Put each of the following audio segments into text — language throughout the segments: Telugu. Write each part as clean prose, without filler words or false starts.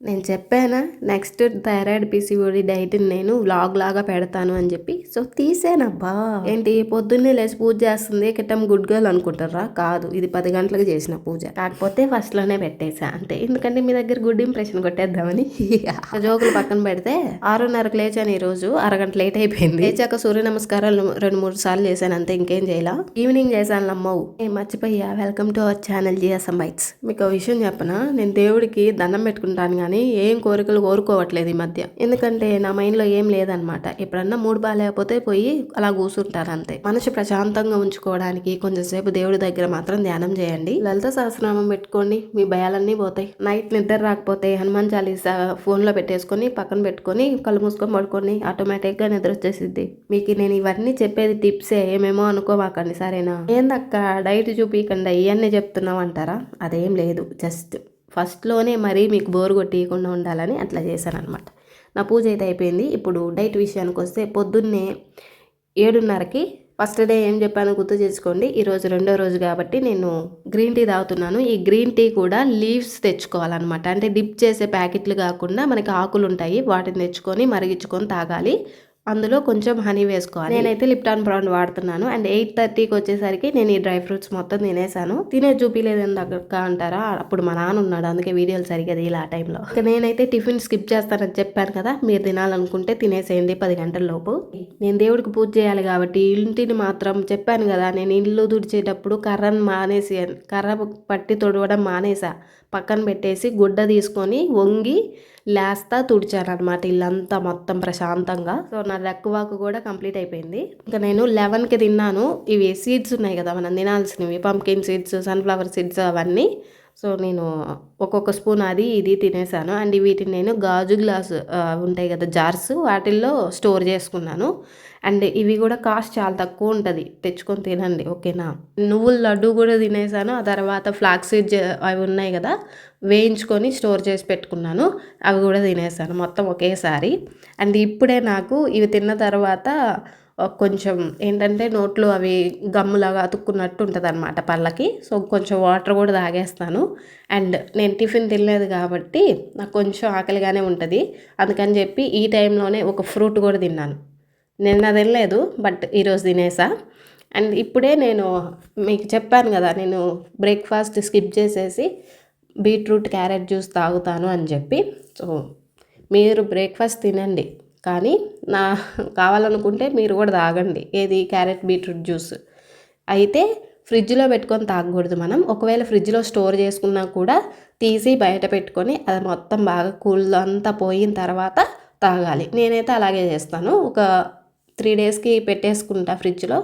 నేను చెప్పానా నెక్స్ట్ థైరాయిడ్ పీసీఓడి డైట్ని నేను వ్లాగ్ లాగా పెడతాను అని చెప్పి. సో తీసానబ్బా. ఏంటి పొద్దున్నే లేచి పూజ చేస్తుంది కిట్టం గుడ్ గర్ల్ అనుకుంటారా? కాదు, ఇది 10 గంటలకు చేసిన పూజ. కాకపోతే ఫస్ట్ లోనే పెట్టేసా అంతే, ఎందుకంటే మీ దగ్గర గుడ్ ఇంప్రెషన్ కొట్టేద్దామని. జోకులు పక్కన పెడితే 6:30కు లేచాను ఈ రోజు. అరగంట లేట్ అయిపోయింది. లేచాక సూర్య నమస్కారాలు 2-3 సార్లు చేశాను అంతే, ఇంకేం చేయాల. ఈవినింగ్ చేశాను అమ్మవు. మర్చిపోయా. Welcome to our channel GSM Bytes. మీకు ఒక విషయం చెప్పనా, నేను దేవుడికి దండం పెట్టుకుంటాను కానీ ఏం కోరికలు కోరుకోవట్లేదు ఈ మధ్య. ఎందుకంటే నా మైండ్ లో ఏం లేదనమాట. ఎప్పుడన్నా మూడు బాగాలేకపోతే పోయి అలా కూర్చుంటాను అంతే. మనసు ప్రశాంతంగా ఉంచుకోవడానికి కొంచెంసేపు దేవుడి దగ్గర మాత్రం ధ్యానం చేయండి. లలిత సహస్రనామం పెట్టుకోండి, మీ భయాలన్నీ పోతాయి. నైట్ నిద్ర రాకపోతే హనుమాన్ చాలీసా ఫోన్ లో పెట్టేసుకొని పక్కన పెట్టుకొని కళ్ళు మూసుకొని పడుకోండి, ఆటోమేటిక్ గా నిద్ర వచ్చేసిద్ది. మీకు నేను ఇవన్నీ చెప్పేది టిప్సే, ఏమేమో అనుకోవాకండి సరేనా. ఏందక్క డైట్ చూపించకుండా ఇవన్నీ చెప్తున్నావు అంటారా? అదేం లేదు, జస్ట్ ఫస్ట్లోనే మరీ మీకు బోరు కొట్టియకుండా ఉండాలని అట్లా చేశాను అనమాట. నా పూజ అయితే అయిపోయింది. ఇప్పుడు డైట్ విషయానికి వస్తే పొద్దున్నే 7:30కి ఫస్ట్ డే ఏం చెప్పాను గుర్తు చేసుకోండి. ఈరోజు 2వ రోజు కాబట్టి నేను గ్రీన్ టీ తాగుతున్నాను. ఈ గ్రీన్ టీ కూడా లీవ్స్ తెచ్చుకోవాలన్నమాట. అంటే డిప్ చేసే ప్యాకెట్లు కాకుండా మనకి ఆకులు ఉంటాయి, వాటిని తెచ్చుకొని మరిగించుకొని తాగాలి. అందులో కొంచెం హనీ వేసుకోవాలి. నేనైతే లిప్టాన్ బ్రౌన్ వాడుతున్నాను. అండ్ 8:30కి వచ్చేసరికి నేను ఈ డ్రై ఫ్రూట్స్ మొత్తం తినేసాను. తినే చూపిలేదని దగ్గర అంటారా, అప్పుడు మా నాన్న ఉన్నాడు, అందుకే వీడియోలు సరిగ్గా ఇలా ఆ టైంలో. ఇక నేనైతే టిఫిన్ స్కిప్ చేస్తానని చెప్పాను కదా, మీరు తినాలనుకుంటే తినేసేయండి 10 గంటల లోపు. నేను దేవుడికి పూజ చేయాలి కాబట్టి ఇంటిని మాత్రం చెప్పాను కదా, నేను ఇల్లు తుడిచేటప్పుడు కర్ర పట్టి తొడవడం మానేసా. పక్కన పెట్టేసి గుడ్డ తీసుకొని వంగి లేస్తా తుడిచాను అనమాట ఇల్లంతా మొత్తం ప్రశాంతంగా. సో నా లెక్క వాక్ కూడా కంప్లీట్ అయిపోయింది. ఇంకా నేను 11కి తిన్నాను. ఇవి సీడ్స్ ఉన్నాయి కదా మనం తినాల్సినవి, పంప్కిన్ సీడ్స్, సన్ఫ్లవర్ సీడ్స్ అవన్నీ. సో నేను ఒక్కొక్క స్పూన్ అది ఇది తినేసాను. అండ్ వీటిని నేను గాజు గ్లాసు ఉంటాయి కదా జార్స్, వాటిల్లో స్టోర్ చేసుకున్నాను. అండ్ ఇవి కూడా కాస్ట్ చాలా తక్కువ ఉంటుంది, తెచ్చుకొని తినండి ఓకేనా. నువ్వుల లడ్డు కూడా తినేసాను. ఆ తర్వాత ఫ్లాక్స్ సీడ్స్ అవి ఉన్నాయి కదా, వేయించుకొని స్టోర్ చేసి పెట్టుకున్నాను, అవి కూడా తినేసాను మొత్తం ఒకేసారి. అండ్ ఇప్పుడే నాకు ఇవి తిన్న తర్వాత కొంచెం ఏంటంటే నోట్లో అవి గమ్ములాగా అతుక్కున్నట్టు ఉంటుంది అనమాట పళ్ళకి. సో కొంచెం వాటర్ కూడా తాగేస్తాను. అండ్ నేను టిఫిన్ తినలేదు కాబట్టి నాకు కొంచెం ఆకలిగానే ఉంటుంది. అందుకని చెప్పి ఈ టైంలోనే ఒక ఫ్రూట్ కూడా తిన్నాను. నిన్న తినలేదు బట్ ఈరోజు తినేసా. అండ్ ఇప్పుడే నేను మీకు చెప్పాను కదా, నేను బ్రేక్ఫాస్ట్ స్కిప్ చేసేసి బీట్రూట్ క్యారెట్ జ్యూస్ తాగుతాను అని చెప్పి. సో మీరు బ్రేక్ఫాస్ట్ తినండి, కానీ కావాలనుకుంటే మీరు కూడా తాగండి. ఏది క్యారెట్ బీట్రూట్ జ్యూస్ అయితే ఫ్రిడ్జ్లో పెట్టుకొని తాగకూడదు మనం. ఒకవేళ ఫ్రిడ్జ్లో స్టోర్ చేసుకున్నా కూడా తీసి బయట పెట్టుకొని అది మొత్తం బాగా కూల్ అంతా పోయిన తర్వాత తాగాలి. నేనైతే అలాగే చేస్తాను. ఒక 3 డేస్కి పెట్టేసుకుంటా ఫ్రిడ్జ్లో,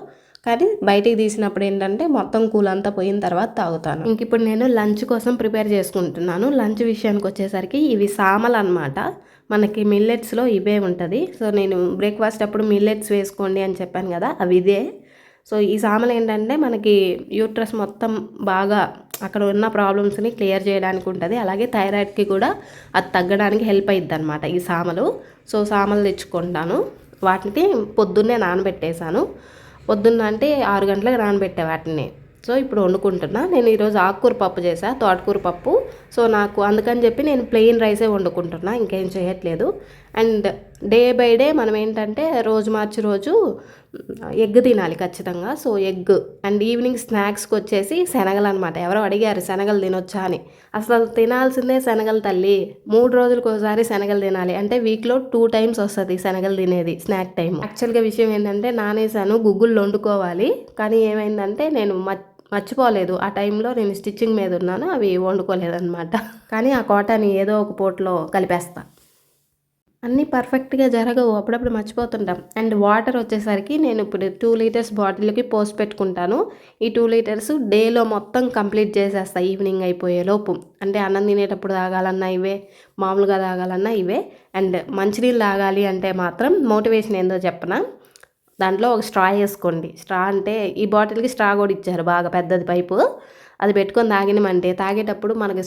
కానీ బయటికి తీసినప్పుడు ఏంటంటే మొత్తం కూల్ అంతా పోయిన తర్వాత తాగుతాను. ఇంక ఇప్పుడు నేను లంచ్ కోసం ప్రిపేర్ చేసుకుంటున్నాను. లంచ్ విషయానికి వచ్చేసరికి ఇవి సామలు అనమాట. మనకి మిల్లెట్స్లో ఇవే ఉంటుంది. సో నేను బ్రేక్ఫాస్ట్ అప్పుడు మిల్లెట్స్ వేసుకోండి అని చెప్పాను కదా, అవి ఇదే. సో ఈ సామలు ఏంటంటే మనకి యూట్రస్ మొత్తం బాగా అక్కడ ఉన్న ప్రాబ్లమ్స్ని క్లియర్ చేయడానికి ఉంటుంది. అలాగే థైరాయిడ్కి కూడా అది తగ్గడానికి హెల్ప్ అవుతుంది అనమాట ఈ సామలు. సో సామలు తెచ్చుకుంటాను. వాటిని పొద్దున్నే నానబెట్టేశాను. పొద్దున్న అంటే 6 గంటలకు నానబెట్టే వాటిని. సో ఇప్పుడు వండుకుంటున్నా. నేను ఈరోజు ఆకుకూర పప్పు చేసా, తోటకూర పప్పు. సో నాకు అందుకని చెప్పి నేను ప్లెయిన్ రైసే వండుకుంటున్నా, ఇంకేం చేయట్లేదు. అండ్ డే బై డే మనం ఏంటంటే రోజు మార్చి రోజు ఎగ్ తినాలి ఖచ్చితంగా. సో ఎగ్ అండ్ ఈవినింగ్ స్నాక్స్కి వచ్చేసి శనగలు అనమాట. ఎవరో అడిగారు శనగలు తినొచ్చా అని. అసలు తినాల్సిందే శనగలు తల్లి. 3 రోజులకు ఒకసారి శనగలు తినాలి. అంటే వీక్లో 2 టైమ్స్ వస్తుంది శనగలు తినేది స్నాక్ టైం. యాక్చువల్గా విషయం ఏంటంటే నానేసాను, గుగ్గులు వండుకోవాలి. కానీ ఏమైందంటే నేను మర్చిపోలేదు. ఆ టైంలో నేను స్టిచ్చింగ్ మీద ఉన్నాను, అవి వండుకోలేదన్నమాట. కానీ ఆ కోటాని ఏదో ఒక పూటలో కలిపేస్తా. అన్నీ పర్ఫెక్ట్గా జరగవు, అప్పుడప్పుడు మర్చిపోతుంటాం. అండ్ వాటర్ వచ్చేసరికి నేను ఇప్పుడు 2 లీటర్స్ బాటిల్కి పోసి పెట్టుకుంటాను. ఈ 2 లీటర్స్ డేలో మొత్తం కంప్లీట్ చేసేస్తాను ఈవినింగ్ అయిపోయే లోపు. అంటే అన్నం తినేటప్పుడు తాగాలన్నా ఇవే, మామూలుగా తాగాలన్నా ఇవే. అండ్ మంచినీళ్ళు తాగాలి అంటే మాత్రం మోటివేషన్ ఏందో చెప్పనా, దాంట్లో ఒక స్ట్రా వేసుకోండి. స్ట్రా అంటే ఈ బాటిల్కి స్ట్రా కూడా ఇచ్చారు, బాగా పెద్దది పైపు. అది పెట్టుకొని తాగినామంటే తాగేటప్పుడు మనకి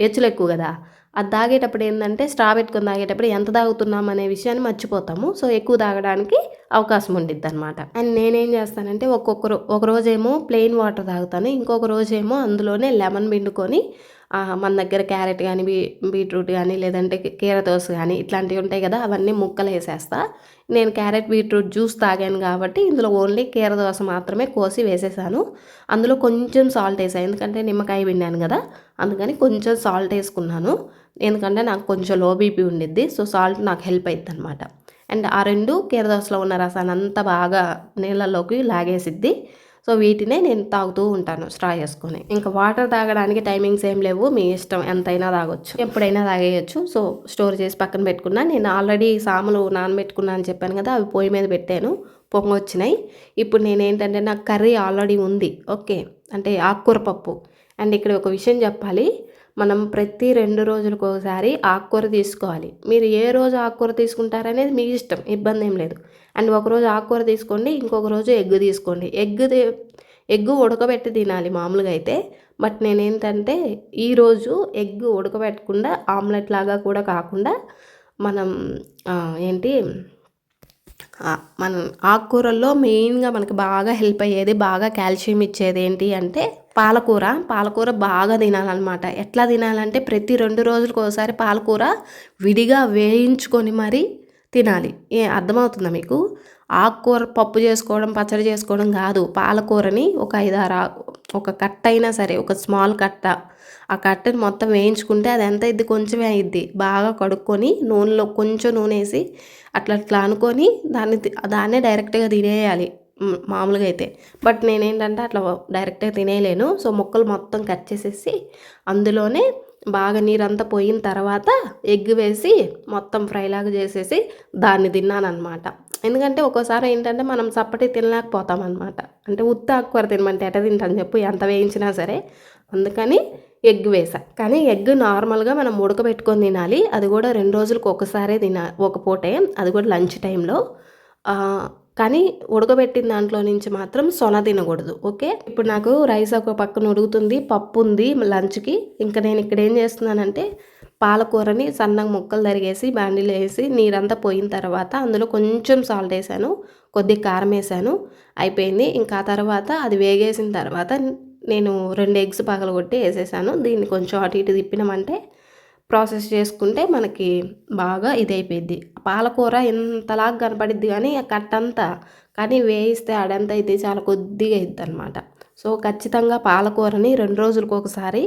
హెచ్చులు ఎక్కువ కదా, అది తాగేటప్పుడు ఏంటంటే స్ట్రా పెట్టుకొని తాగేటప్పుడు ఎంత తాగుతున్నాం అనే విషయాన్ని మర్చిపోతాము. సో ఎక్కువ తాగడానికి అవకాశం ఉండిద్ది అనమాట. అండ్ నేనేం చేస్తానంటే ఒక రోజేమో ప్లెయిన్ వాటర్ తాగుతాను, ఇంకొక రోజేమో అందులోనే లెమన్ పిండుకొని మన దగ్గర క్యారెట్ కానీ బీట్రూట్ కానీ లేదంటే కీరదోస కానీ ఇట్లాంటివి ఉంటాయి కదా, అవన్నీ ముక్కలు వేసేస్తా. నేను క్యారెట్ బీట్రూట్ జ్యూస్ తాగాను కాబట్టి ఇందులో ఓన్లీ కీరదోస మాత్రమే కోసి వేసేసాను. అందులో కొంచెం సాల్ట్ వేసాను, ఎందుకంటే నిమ్మకాయ పిండాను కదా, అందుకని కొంచెం సాల్ట్ వేసుకున్నాను. ఎందుకంటే నాకు కొంచెం లో బీపీ ఉండిద్ది, సో సాల్ట్ నాకు హెల్ప్ అవుతుంది అనమాట. అండ్ ఆ 2 కీరదోసలో ఉన్న రసాన్ని అంతా బాగా నీళ్ళలోకి లాగేసిద్ది. సో వీటినే నేను తాగుతూ ఉంటాను స్ట్రా చేసుకొని. ఇంకా వాటర్ తాగడానికి టైమింగ్స్ ఏం లేవు, మీ ఇష్టం, ఎంతైనా తాగొచ్చు, ఎప్పుడైనా తాగేయచ్చు. సో స్టోర్ చేసి పక్కన పెట్టుకున్నా. నేను ఆల్రెడీ సాములు నానబెట్టుకున్నా అని చెప్పాను కదా, అవి పొయ్యి మీద పెట్టాను, పొంగొచ్చినాయి. ఇప్పుడు నేనేంటంటే నాకు కర్రీ ఆల్రెడీ ఉంది, ఓకే, అంటే ఆకుకూర పప్పు. అండ్ ఇక్కడ ఒక విషయం చెప్పాలి, మనం ప్రతి 2 రోజులకు ఒకసారి ఆకుకూర తీసుకోవాలి. మీరు ఏ రోజు ఆకుకూర తీసుకుంటారనేది మీ ఇష్టం, ఇబ్బంది ఏం లేదు. అండ్ ఒకరోజు ఆకుకూర తీసుకోండి, ఇంకొక రోజు ఎగ్ తీసుకోండి. ఎగ్గు ఉడకబెట్టి తినాలి మామూలుగా అయితే. బట్ నేనేంటంటే ఈరోజు ఎగ్ ఉడకబెట్టకుండా ఆమ్లెట్ లాగా కూడా కాకుండా మనం ఏంటి మన ఆకుకూరల్లో మెయిన్గా మనకి బాగా హెల్ప్ అయ్యేది, బాగా కాల్షియం ఇచ్చేది ఏంటి అంటే పాలకూర బాగా తినాలన్నమాట. ఎట్లా తినాలంటే ప్రతి 2 రోజులకు ఒకసారి పాలకూర విడిగా వేయించుకొని మరీ తినాలి. అర్థమవుతుందా మీకు? ఆకుకూర పప్పు చేసుకోవడం, పచ్చడి చేసుకోవడం కాదు. పాలకూరని ఒక 5-6 ఒక కట్ట అయినా సరే, ఒక స్మాల్ కట్ట, ఆ కట్టని మొత్తం వేయించుకుంటే అది ఎంత అయింది, కొంచెమే అయింది. బాగా కడుక్కొని నూనెలో కొంచెం నూనె వేసి అట్లా అనుకొని దాన్నే డైరెక్ట్గా తినేయాలి మామూలుగా అయితే. బట్ నేనేంటంటే అట్లా డైరెక్ట్గా తినేయలేను. సో ముక్కలు మొత్తం కట్ చేసేసి అందులోనే బాగా నీరంతా పోయిన తర్వాత ఎగ్ వేసి మొత్తం ఫ్రైలాగా చేసేసి దాన్ని తిన్నానమాట. ఎందుకంటే ఒక్కోసారి ఏంటంటే మనం చప్పటి తినలేకపోతాం అనమాట. అంటే ఉత్త ఆకుకూర తినమంటే ఎట తింటాను చెప్పు, ఎంత వేయించినా సరే. అందుకని ఎగ్ వేసా. కానీ ఎగ్ నార్మల్గా మనం ఉడకబెట్టుకొని తినాలి. అది కూడా 2 రోజులకు ఒకసారే ఒక పూటే, అది కూడా లంచ్ టైంలో. కానీ ఉడకబెట్టిన దాంట్లో నుంచి మాత్రం సొన తినకూడదు, ఓకే. ఇప్పుడు నాకు రైస్ ఒక పక్కన ఉడుకుతుంది, పప్పు ఉంది లంచ్కి. ఇంకా నేను ఇక్కడ ఏం చేస్తున్నానంటే పాలకూరని సన్నగా ముక్కలు తరిగేసి బాండీలో వేసి నీరంతా పోయిన తర్వాత అందులో కొంచెం సాల్ట్ వేసాను, కొద్దిగా కారం వేసాను, అయిపోయింది. ఇంకా ఆ తర్వాత అది వేగేసిన తర్వాత నేను 2 ఎగ్స్ పగలగొట్టి వేసేసాను. దీన్ని కొంచెం అటు ఇటు తిప్పినామంటే ప్రాసెస్ చేసుకుంటే మనకి బాగా ఇదైపోయింది. పాలకూర ఎంతలాగా కనపడిద్ది కానీ ఆ కట్టంతా, కానీ వేయిస్తే ఆడంతా అయితే చాలా కొద్దిగా అయిద్ది అనమాట. సో ఖచ్చితంగా పాలకూరని 2 రోజులకు ఒకసారి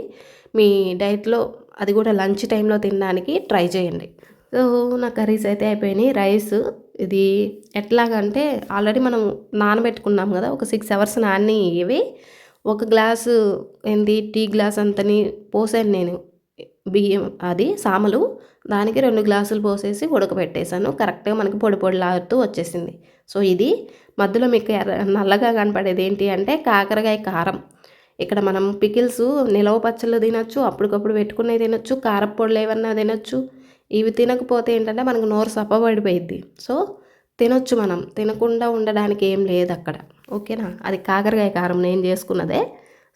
మీ డైట్లో, అది కూడా లంచ్ టైంలో తినడానికి ట్రై చేయండి. సో నా కర్రీస్ అయితే అయిపోయినాయి. రైస్ ఇది ఎట్లాగంటే ఆల్రెడీ మనం నానబెట్టుకున్నాం కదా, ఒక 6 అవర్స్ నాని ఇవి. ఒక గ్లాసు టీ గ్లాస్ అంతని పోసాను నేను బియ్యం, అది సామలు. దానికి 2 గ్లాసులు పోసేసి ఉడకబెట్టేశాను. కరెక్ట్గా మనకి పొడి పొడిలాడుతూ వచ్చేసింది. సో ఇది మధ్యలో మీకు నల్లగా కనపడేది ఏంటి అంటే కాకరకాయ కారం. ఇక్కడ మనం పికిల్స్ నిలవ పచ్చళ్ళు తినొచ్చు, అప్పటికప్పుడు పెట్టుకునే తినొచ్చు, కారపొడులు ఏమన్నా తినొచ్చు. ఇవి తినకపోతే ఏంటంటే మనకు నోరు సప్పబడిపోయిద్ది. సో తినొచ్చు, మనం తినకుండా ఉండడానికి ఏం లేదు అక్కడ, ఓకేనా. అది కాకరకాయ కారం నేను చేసుకున్నదే.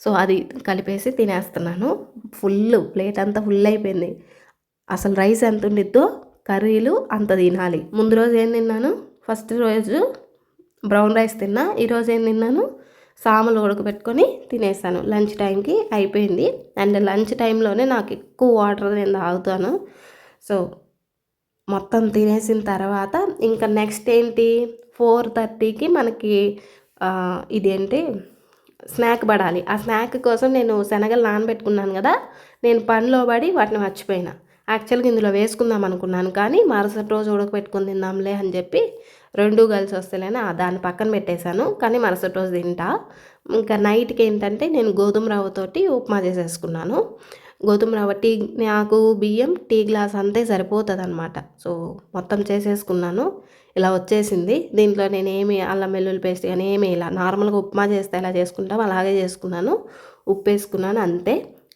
సో అది కలిపేసి తినేస్తున్నాను. ప్లేట్ అంతా ఫుల్ అయిపోయింది. అసలు రైస్ ఎంత ఉండిద్దో కర్రీలు అంత తినాలి. ముందు రోజు ఏం తిన్నాను, ఫస్ట్ రోజు బ్రౌన్ రైస్ తిన్నా. ఈరోజు ఏం తిన్నాను, సామలు ఉడకబెట్టుకొని తినేసాను. లంచ్ టైంకి అయిపోయింది. అండ్ లంచ్ టైంలోనే నాకు ఎక్కువ వాటర్ నేను తాగుతాను. సో మొత్తం తినేసిన తర్వాత ఇంకా నెక్స్ట్ ఏంటి, 4:30కి మనకి ఇదేంటి స్నాక్ పడాలి. ఆ స్నాక్ కోసం నేను శనగలు నానబెట్టుకున్నాను కదా, నేను పనిలో పడి వాటిని మర్చిపోయినా. యాక్చువల్గా ఇందులో వేసుకుందాం అనుకున్నాను, కానీ మరుసటి రోజు ఉడకబెట్టుకొని తిందాంలే అని చెప్పి 2 కలిసి వస్తేనే దాన్ని పక్కన పెట్టేశాను. కానీ మరుసటి రోజు తింటా. ఇంకా నైట్కి ఏంటంటే నేను గోధుమ రవ్వతోటి ఉప్మా చేసేసుకున్నాను. గోధుమ రవ్వ నాకు బియ్యం టీ గ్లాస్ అంతే సరిపోతుంది అనమాట. సో మొత్తం చేసేసుకున్నాను. ఇలా వచ్చేసింది. దీంట్లో నేను ఏమి అల్లం వెల్లుల్లి పేస్ట్ కానీ ఏమి ఇలా నార్మల్గా ఉప్మా చేస్తే ఎలా చేసుకుంటాం అలాగే చేసుకున్నాను. ఉప్పు వేసుకున్నాను అంతే.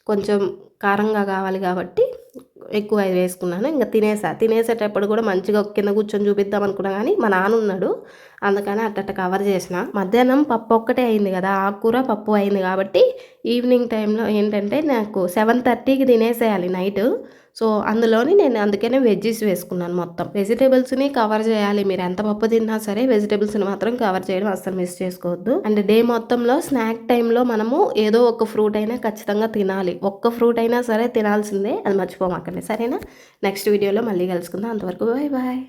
కొంచెం కారంగా కావాలి కాబట్టి ఎక్కువ వేసుకున్నాను. ఇంకా తినేసేటప్పుడు కూడా మంచిగా కింద కూర్చొని చూపిద్దాం అనుకున్నా, కానీ మా నాన్న ఉన్నాడు, అందుకని అట్ట కవర్ చేసిన. మధ్యాహ్నం పప్పు ఒక్కటే అయింది కదా, ఆకుకూర పప్పు అయింది కాబట్టి ఈవినింగ్ టైంలో ఏంటంటే నాకు 7:30కి తినేసేయాలి నైట్. సో అందులోని నేను అందుకనే వెజ్జీస్ వేసుకున్నాను మొత్తం. వెజిటబుల్స్‌ని కవర్ చేయాలి. మీరు ఎంత పప్పు తిన్నా సరే వెజిటబుల్స్‌ని మాత్రం కవర్ చేయడం అస్సలు మిస్ చేసుకోవద్దు. అండ్ డే మొత్తంలో స్నాక్ టైంలో మనము ఏదో ఒక ఫ్రూట్ అయినా ఖచ్చితంగా తినాలి. ఒక్క ఫ్రూట్ అయినా సరే తినాల్సిందే. అది మర్చిపోమాకండి. సరేనా? నెక్స్ట్ వీడియోలో మళ్ళీ కలుసుకుందాం. అంతవరకు బాయ్ బాయ్.